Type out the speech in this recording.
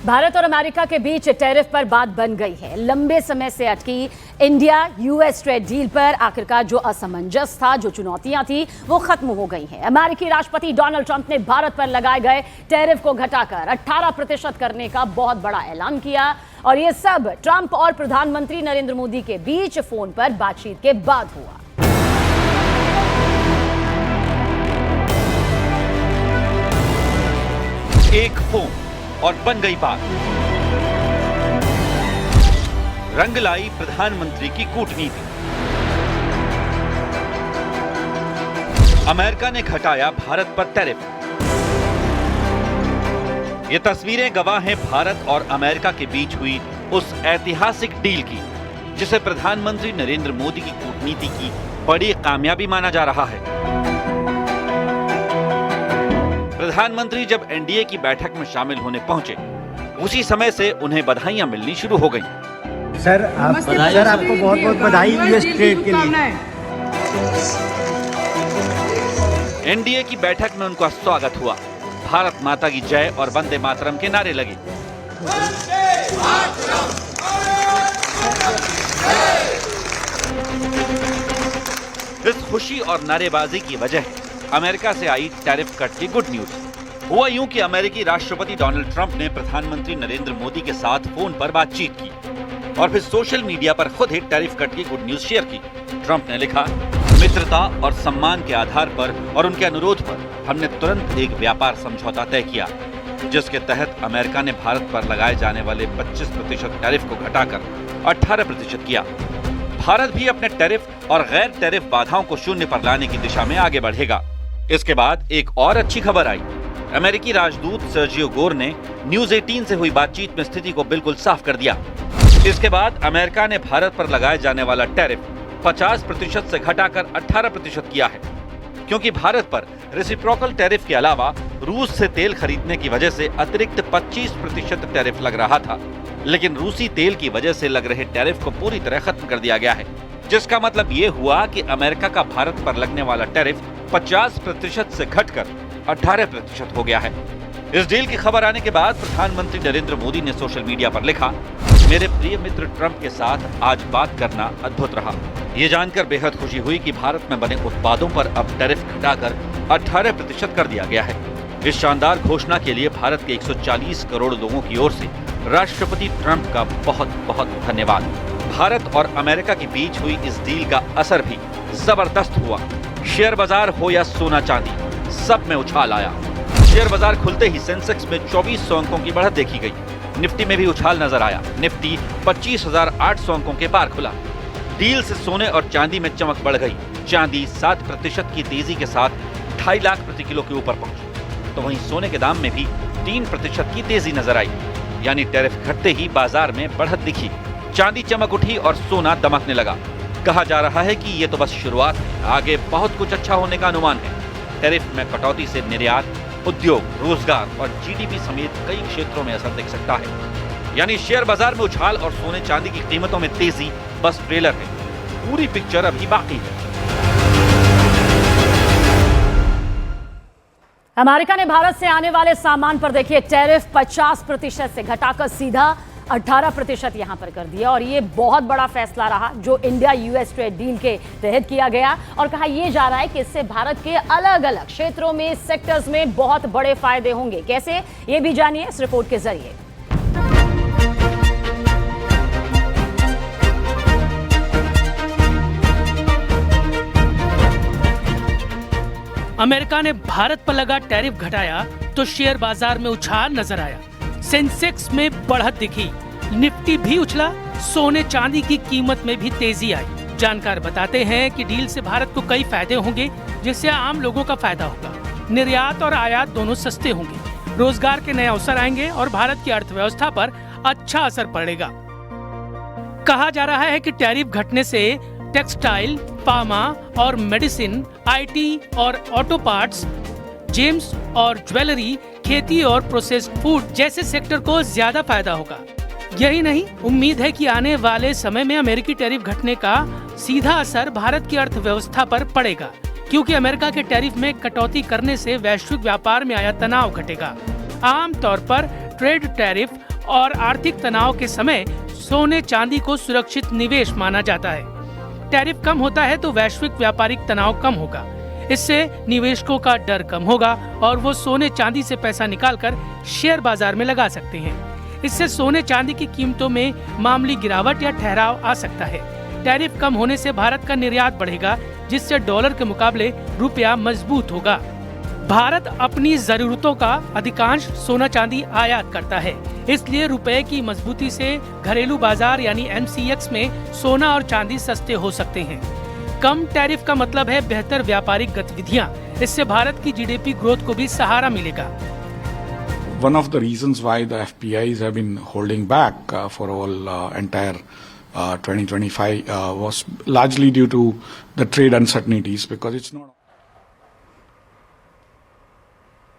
भारत और अमेरिका के बीच टैरिफ पर बात बन गई है। लंबे समय से अटकी इंडिया यूएस ट्रेड डील पर आखिरकार जो असमंजस था, जो चुनौतियां थी, वो खत्म हो गई हैं। अमेरिकी राष्ट्रपति डोनाल्ड ट्रंप ने भारत पर लगाए गए टैरिफ को घटाकर 18% करने का बहुत बड़ा ऐलान किया और ये सब ट्रंप और प्रधानमंत्री नरेंद्र मोदी के बीच फोन पर बातचीत के बाद हुआ। एक फोन और बन गई बात। रंग लाई प्रधानमंत्री की कूटनीति। अमेरिका ने घटाया भारत पर टैरिफ। ये तस्वीरें गवाह हैं भारत और अमेरिका के बीच हुई उस ऐतिहासिक डील की, जिसे प्रधानमंत्री नरेंद्र मोदी की कूटनीति की बड़ी कामयाबी माना जा रहा है। प्रधानमंत्री जब एनडीए की बैठक में शामिल होने पहुंचे, उसी समय से उन्हें बधाइयां मिलनी शुरू हो गईं। सर आपको बहुत बहुत बधाई यूएस ट्रेड के लिए। एनडीए की बैठक में उनका स्वागत हुआ। भारत माता की जय और वंदे मातरम के नारे लगे। इस खुशी और नारेबाजी की वजह अमेरिका से आई टैरिफ कट की गुड न्यूज। हुआ यूं कि अमेरिकी राष्ट्रपति डोनाल्ड ट्रंप ने प्रधानमंत्री नरेंद्र मोदी के साथ फोन पर बातचीत की और फिर सोशल मीडिया पर खुद ही टैरिफ कट की गुड न्यूज शेयर की। ट्रंप ने लिखा, मित्रता और सम्मान के आधार पर और उनके अनुरोध पर हमने तुरंत एक व्यापार समझौता तय किया, जिसके तहत अमेरिका ने भारत पर लगाए जाने वाले 25% टैरिफ को घटाकर 18% किया। भारत भी अपने टैरिफ और गैर टैरिफ बाधाओं को शून्य पर लाने की दिशा में आगे बढ़ेगा। इसके बाद एक और अच्छी खबर आई। अमेरिकी राजदूत सर्जियो गोर ने न्यूज 18 से हुई बातचीत में स्थिति को बिल्कुल साफ कर दिया। इसके बाद अमेरिका ने भारत पर लगाए जाने वाला टैरिफ 50% से घटाकर 18% किया है, क्योंकि भारत पर रेसिप्रोकल टैरिफ के अलावा रूस से तेल खरीदने की वजह से अतिरिक्त 25% टैरिफ लग रहा था। लेकिन रूसी तेल की वजह से लग रहे टैरिफ को पूरी तरह खत्म कर दिया गया है, जिसका मतलब ये हुआ कि अमेरिका का भारत पर लगने वाला टैरिफ 50% से घटकर 18% हो गया है। इस डील की खबर आने के बाद प्रधानमंत्री नरेंद्र मोदी ने सोशल मीडिया पर लिखा, मेरे प्रिय मित्र ट्रंप के साथ आज बात करना अद्भुत रहा। ये जानकर बेहद खुशी हुई कि भारत में बने उत्पादों पर अब टैरिफ घटाकर 18% कर दिया गया है। इस शानदार घोषणा के लिए भारत के 140 करोड़ लोगों की ओर से राष्ट्रपति ट्रंप का बहुत बहुत धन्यवाद। भारत और अमेरिका के बीच हुई इस डील का असर भी जबरदस्त हुआ। शेयर बाजार हो या सोना चांदी, सब में उछाल आया। शेयर बाजार खुलते ही सेंसेक्स में 2400 अंकों की बढ़त देखी गई। निफ्टी में भी उछाल नजर आया। निफ्टी 25,800 अंकों के पार खुला। डील से सोने और चांदी में चमक बढ़ गई। चांदी 7% की तेजी के साथ 2.5 लाख प्रति किलो के ऊपर पहुंची, तो वहीं सोने के दाम में भी 3% की तेजी नजर आई। यानी टैरिफ घटते ही बाजार में बढ़त दिखी। चांदी चमक उठी और सोना दमकने लगा। कहा जा रहा है कि ये तो बस शुरुआत है, आगे बहुत कुछ अच्छा होने का अनुमान है। टैरिफ में कटौती से निर्यात, उद्योग, रोजगार और जीडीपी समेत कई क्षेत्रों में असर दिख सकता है। यानी शेयर बाजार में उछाल और सोने चांदी की कीमतों में तेजी बस ट्रेलर है, पूरी पिक्चर अभी बाकी है। अमेरिका ने भारत से आने वाले सामान पर देखिए टैरिफ 50% से घटाकर सीधा 18% यहां पर कर दिया और ये बहुत बड़ा फैसला रहा जो इंडिया यूएस ट्रेड डील के तहत किया गया और कहा यह जा रहा है कि इससे भारत के अलग अलग क्षेत्रों में, सेक्टर्स में बहुत बड़े फायदे होंगे। कैसे, ये भी जानिए इस रिपोर्ट के जरिए। अमेरिका ने भारत पर लगा टैरिफ घटाया तो शेयर बाजार में उछाल नजर आया। सेंसेक्स में बढ़त दिखी, निफ्टी भी उछला, सोने चांदी की कीमत में भी तेजी आई। जानकार बताते हैं कि डील से भारत को कई फायदे होंगे, जिससे आम लोगों का फायदा होगा। निर्यात और आयात दोनों सस्ते होंगे, रोजगार के नए अवसर आएंगे और भारत की अर्थव्यवस्था पर अच्छा असर पड़ेगा। कहा जा रहा है कि टैरिफ घटने से टेक्सटाइल, फार्मा और मेडिसिन, आईटी और ऑटो पार्ट्स, जेम्स और ज्वेलरी, खेती और प्रोसेस्ड फूड जैसे सेक्टर को ज्यादा फायदा होगा। यही नहीं, उम्मीद है कि आने वाले समय में अमेरिकी टैरिफ घटने का सीधा असर भारत की अर्थव्यवस्था पर पड़ेगा, क्योंकि अमेरिका के टैरिफ में कटौती करने से वैश्विक व्यापार में आया तनाव घटेगा। आम तौर पर ट्रेड टैरिफ और आर्थिक तनाव के समय सोने चांदी को सुरक्षित निवेश माना जाता है। टैरिफ कम होता है तो वैश्विक व्यापारिक तनाव कम होगा। इससे निवेशकों का डर कम होगा और वो सोने चांदी से पैसा निकालकर शेयर बाजार में लगा सकते हैं। इससे सोने चांदी की कीमतों में मामूली गिरावट या ठहराव आ सकता है। टैरिफ कम होने से भारत का निर्यात बढ़ेगा, जिससे डॉलर के मुकाबले रुपया मजबूत होगा। भारत अपनी जरूरतों का अधिकांश सोना चांदी आयात करता है, इसलिए रुपए की मजबूती से घरेलू बाजार यानी MCX में सोना और चांदी सस्ते हो सकते हैं। कम टैरिफ का मतलब है बेहतर व्यापारिक गतिविधियां। इससे भारत की GDP ग्रोथ को भी सहारा मिलेगा। One of the reasons why the FPIs have been holding back for all entire 2025 was largely due to the trade uncertainties, because it's not